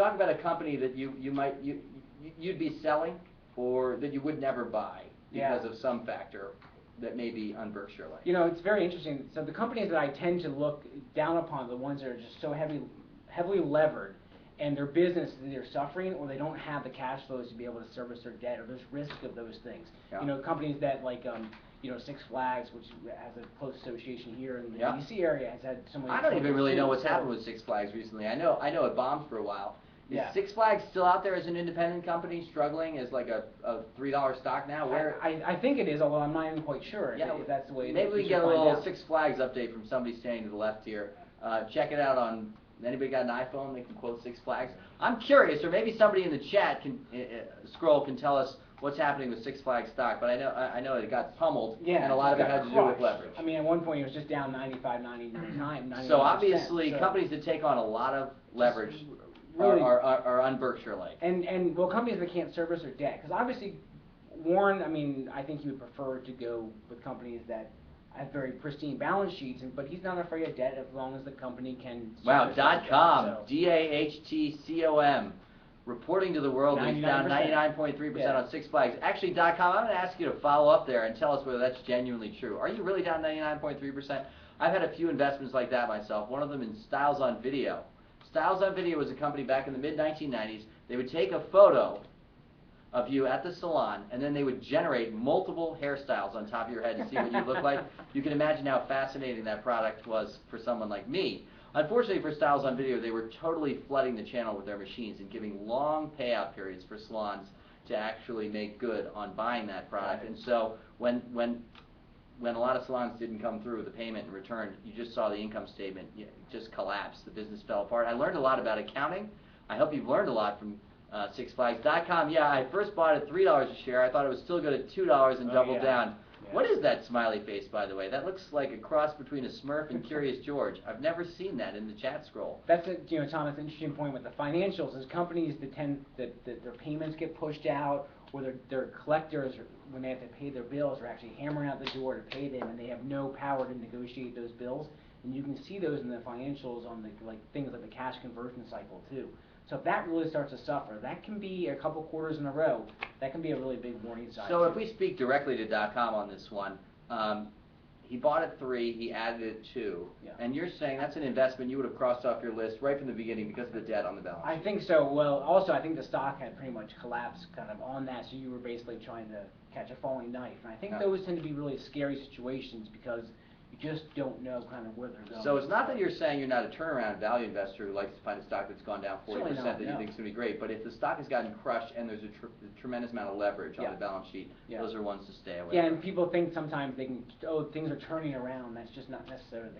talk about a company that you'd be selling, or that you would never buy because of some factor that may be un-Berkshire-like. You know, it's very interesting. So the companies that I tend to look down upon are the ones that are just so heavily levered, and their business is either suffering or they don't have the cash flows to be able to service their debt, or there's risk of those things. Yeah. You know, companies that like you know, Six Flags, which has a close association here in the DC area, has had so many. I don't even really know what's happened with Six Flags recently. I know it bombed for a while. Is Six Flags still out there as an independent company, struggling as like a $3 stock now? I think it is, although I'm not even quite sure if that's the way it is. Maybe we can get a little Six Flags update from somebody staying to the left here. Check it out on, anybody got an iPhone? They can quote Six Flags. I'm curious, or maybe somebody in the chat can can tell us what's happening with Six Flags stock, but I know it got pummeled, and a lot of it had to do with leverage. I mean, at one point it was just down 95, 99. So obviously, companies that take on a lot of leverage are un-Berkshire-like. And well, companies that can't service their debt, because obviously Warren, I mean, I think he would prefer to go with companies that have very pristine balance sheets, but he's not afraid of debt as long as the company can. Wow, .com, DAHTCOM. Reporting to the world that he's down 99.3% on Six Flags. Actually, .com, I'm going to ask you to follow up there and tell us whether that's genuinely true. Are you really down 99.3%? I've had a few investments like that myself, one of them in Styles on Video. Styles on Video was a company back in the mid-1990s. They would take a photo of you at the salon, and then they would generate multiple hairstyles on top of your head to see what you look like. You can imagine how fascinating that product was for someone like me. Unfortunately for Styles on Video, they were totally flooding the channel with their machines and giving long payout periods for salons to actually make good on buying that product. And so when a lot of salons didn't come through with the payment in return, you just saw the income statement just collapse. The business fell apart. I learned a lot about accounting. I hope you've learned a lot from SixFlags.com. Yeah, I first bought it at $3 a share. I thought it was still good at $2 and doubled down. What is that smiley face, by the way? That looks like a cross between a Smurf and Curious George. I've never seen that in the chat scroll. That's you know, Tom, that's an interesting point with the financials. Is companies that their payments get pushed out, or their collectors, when they have to pay their bills, are actually hammering out the door to pay them, and they have no power to negotiate those bills. And you can see those in the financials on the things like the cash conversion cycle too. So if that really starts to suffer, that can be a couple quarters in a row. That can be a really big warning sign. So if we speak directly to .com on this one, he bought at 3, he added it 2, and you're saying that's an investment you would have crossed off your list right from the beginning because of the debt on the balance sheet. I think so. Well, also I think the stock had pretty much collapsed kind of on that, so you were basically trying to catch a falling knife. And I think those tend to be really scary situations because you just don't know kind of where they're going. So it's not that you're saying you're not a turnaround value investor who likes to find a stock that's gone down 40% that you think is going to be great, but if the stock has gotten crushed and there's a tremendous amount of leverage on the balance sheet, those are ones to stay away from. And people think sometimes they can, things are turning around. That's just not necessarily the case.